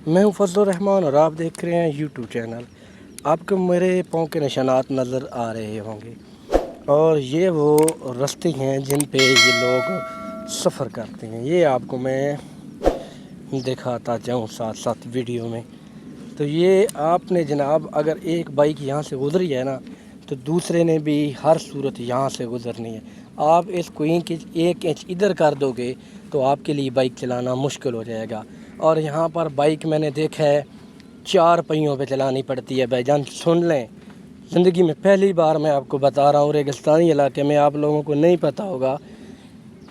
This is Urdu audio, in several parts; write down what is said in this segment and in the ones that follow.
میں ہوں فضل الرحمان اور آپ دیکھ رہے ہیں یوٹیوب چینل۔ آپ کو میرے پاؤں کے نشانات نظر آ رہے ہوں گے، اور یہ وہ راستے ہیں جن پہ یہ لوگ سفر کرتے ہیں۔ یہ آپ کو میں دکھاتا جاؤں ساتھ ساتھ ویڈیو میں۔ تو یہ آپ نے جناب اگر ایک بائک یہاں سے گزری ہے نا، تو دوسرے نے بھی ہر صورت یہاں سے گزرنی ہے۔ آپ اس کو ایک انچ ادھر کر دو گے تو آپ کے لیے بائک چلانا مشکل ہو جائے گا۔ اور یہاں پر بائک میں نے دیکھا ہے 4 پہیوں پہ چلانی پڑتی ہے۔ بھائی جان سن لیں، زندگی میں پہلی بار میں آپ کو بتا رہا ہوں، ریگستانی علاقے میں آپ لوگوں کو نہیں پتہ ہوگا،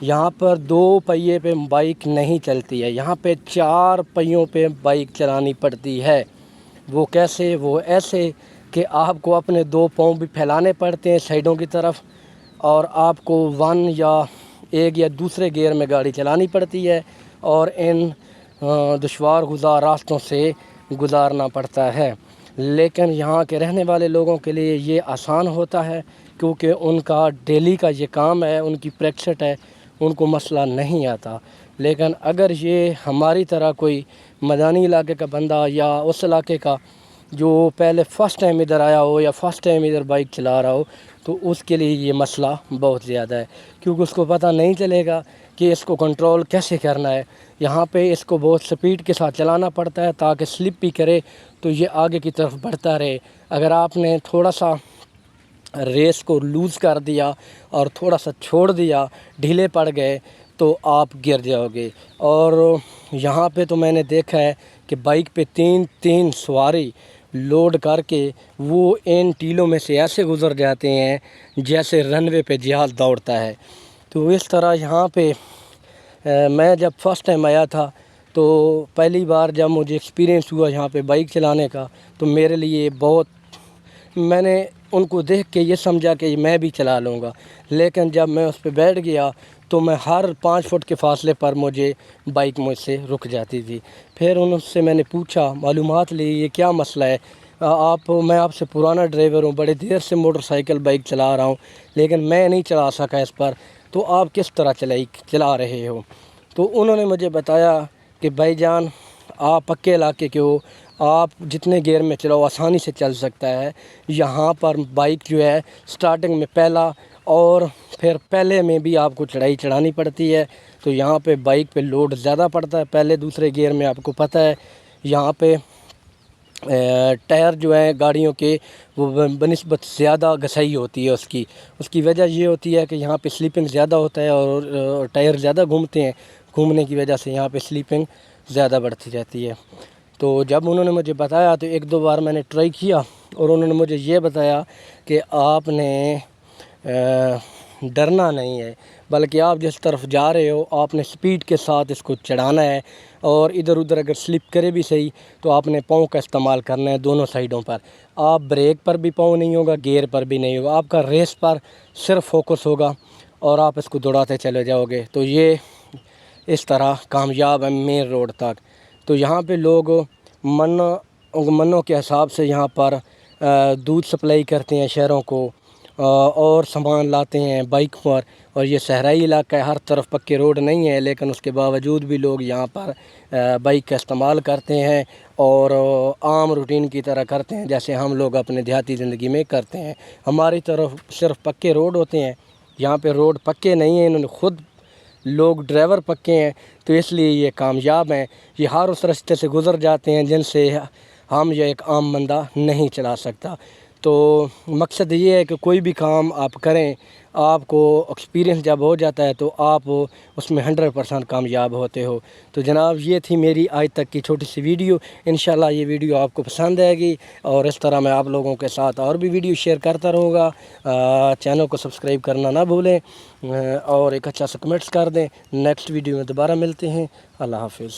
یہاں پر 2 پہیے پہ بائک نہیں چلتی ہے، یہاں پہ 4 پہیوں پہ بائک چلانی پڑتی ہے۔ وہ کیسے؟ وہ ایسے کہ آپ کو اپنے 2 پاؤں بھی پھیلانے پڑتے ہیں سائڈوں کی طرف، اور آپ کو 1 یا ایک یا دوسرے گیئر میں گاڑی چلانی پڑتی ہے، اور ان دشوار گزار راستوں سے گزارنا پڑتا ہے۔ لیکن یہاں کے رہنے والے لوگوں کے لیے یہ آسان ہوتا ہے، کیونکہ ان کا ڈیلی کا یہ کام ہے، ان کی پریکٹس ہے، ان کو مسئلہ نہیں آتا۔ لیکن اگر یہ ہماری طرح کوئی میدانی علاقے کا بندہ یا اس علاقے کا جو پہلے فرسٹ ٹائم ادھر آیا ہو یا فرسٹ ٹائم ادھر بائک چلا رہا ہو، تو اس کے لیے یہ مسئلہ بہت زیادہ ہے، کیونکہ اس کو پتہ نہیں چلے گا کہ اس کو کنٹرول کیسے کرنا ہے۔ یہاں پہ اس کو بہت سپیڈ کے ساتھ چلانا پڑتا ہے تاکہ سلپ بھی کرے تو یہ آگے کی طرف بڑھتا رہے۔ اگر آپ نے تھوڑا سا ریس کو لوز کر دیا اور تھوڑا سا چھوڑ دیا، ڈھیلے پڑ گئے، تو آپ گر جاؤ گے۔ اور یہاں پہ تو میں نے دیکھا ہے کہ بائک پہ 3 سواری لوڈ کر کے وہ ان ٹیلوں میں سے ایسے گزر جاتے ہیں جیسے رن وے پہ جہاز دوڑتا ہے۔ تو اس طرح یہاں پہ میں جب فرسٹ ٹائم آیا تھا، تو پہلی بار جب مجھے ایکسپیرینس ہوا یہاں پہ بائک چلانے کا، تو میرے لیے میں نے ان کو دیکھ کے یہ سمجھا کہ میں بھی چلا لوں گا۔ لیکن جب میں اس پہ بیٹھ گیا تو میں ہر 5 فٹ کے فاصلے پر مجھے بائک مجھ سے رک جاتی تھی۔ پھر ان سے میں نے پوچھا، معلومات لی، یہ کیا مسئلہ ہے؟ میں آپ سے پرانا ڈرائیور ہوں، بڑے دیر سے موٹر سائیکل بائک چلا رہا ہوں، لیکن میں نہیں چلا سکا اس پر، تو آپ کس طرح چلا رہے ہو؟ تو انہوں نے مجھے بتایا کہ بھائی جان آپ پکے علاقے کے ہو، آپ جتنے گیئر میں چلاؤ آسانی سے چل سکتا ہے۔ یہاں پر بائک جو ہے سٹارٹنگ میں پہلا اور پھر پہلے میں بھی آپ کو چڑھانی پڑتی ہے، تو یہاں پہ بائک پہ لوڈ زیادہ پڑتا ہے۔ پہلے دوسرے گیئر میں آپ کو پتہ ہے یہاں پہ ٹائر جو ہیں گاڑیوں کے وہ بنسبت زیادہ گھسائی ہوتی ہے۔ اس کی وجہ یہ ہوتی ہے کہ یہاں پہ سلیپنگ زیادہ ہوتا ہے، اور ٹائر زیادہ گھومتے ہیں، گھومنے کی وجہ سے یہاں پہ سلیپنگ زیادہ بڑھتی جاتی ہے۔ تو جب انہوں نے مجھے بتایا تو 1-2 بار میں نے ٹرائی کیا، اور انہوں نے مجھے یہ بتایا کہ آپ نے ڈرنا نہیں ہے، بلکہ آپ جس طرف جا رہے ہو آپ نے سپیڈ کے ساتھ اس کو چڑھانا ہے، اور ادھر ادھر اگر سلپ کرے بھی صحیح تو آپ نے پاؤں کا استعمال کرنا ہے دونوں سائیڈوں پر۔ آپ بریک پر بھی پاؤں نہیں ہوگا، گیئر پر بھی نہیں ہوگا، آپ کا ریس پر صرف فوکس ہوگا، اور آپ اس کو دوڑاتے چلے جاؤ گے۔ تو یہ اس طرح کامیاب ہے مین روڈ تک۔ تو یہاں پہ لوگ منوں کے حساب سے یہاں پر دودھ سپلائی کرتے ہیں شہروں کو، اور سامان لاتے ہیں بائک پر، اور یہ صحرائی علاقہ ہے، ہر طرف پکے روڈ نہیں ہے، لیکن اس کے باوجود بھی لوگ یہاں پر بائک کا استعمال کرتے ہیں، اور عام روٹین کی طرح کرتے ہیں جیسے ہم لوگ اپنے دیہاتی زندگی میں کرتے ہیں۔ ہماری طرف صرف پکے روڈ ہوتے ہیں، یہاں پہ روڈ پکے نہیں ہیں، انہوں نے خود لوگ ڈرائیور پکے ہیں، تو اس لیے یہ کامیاب ہیں۔ یہ ہر اس راستے سے گزر جاتے ہیں جن سے ہم یا ایک عام بندہ نہیں چلا سکتا۔ تو مقصد یہ ہے کہ کوئی بھی کام آپ کریں، آپ کو ایکسپیرینس جب ہو جاتا ہے تو آپ اس میں 100% کامیاب ہوتے ہو۔ تو جناب یہ تھی میری آج تک کی چھوٹی سی ویڈیو۔ انشاءاللہ یہ ویڈیو آپ کو پسند آئے گی، اور اس طرح میں آپ لوگوں کے ساتھ اور بھی ویڈیو شیئر کرتا رہوں گا۔ چینل کو سبسکرائب کرنا نہ بھولیں، اور ایک اچھا سا کمنٹس کر دیں۔ نیکسٹ ویڈیو میں دوبارہ ملتے ہیں۔ اللہ حافظ۔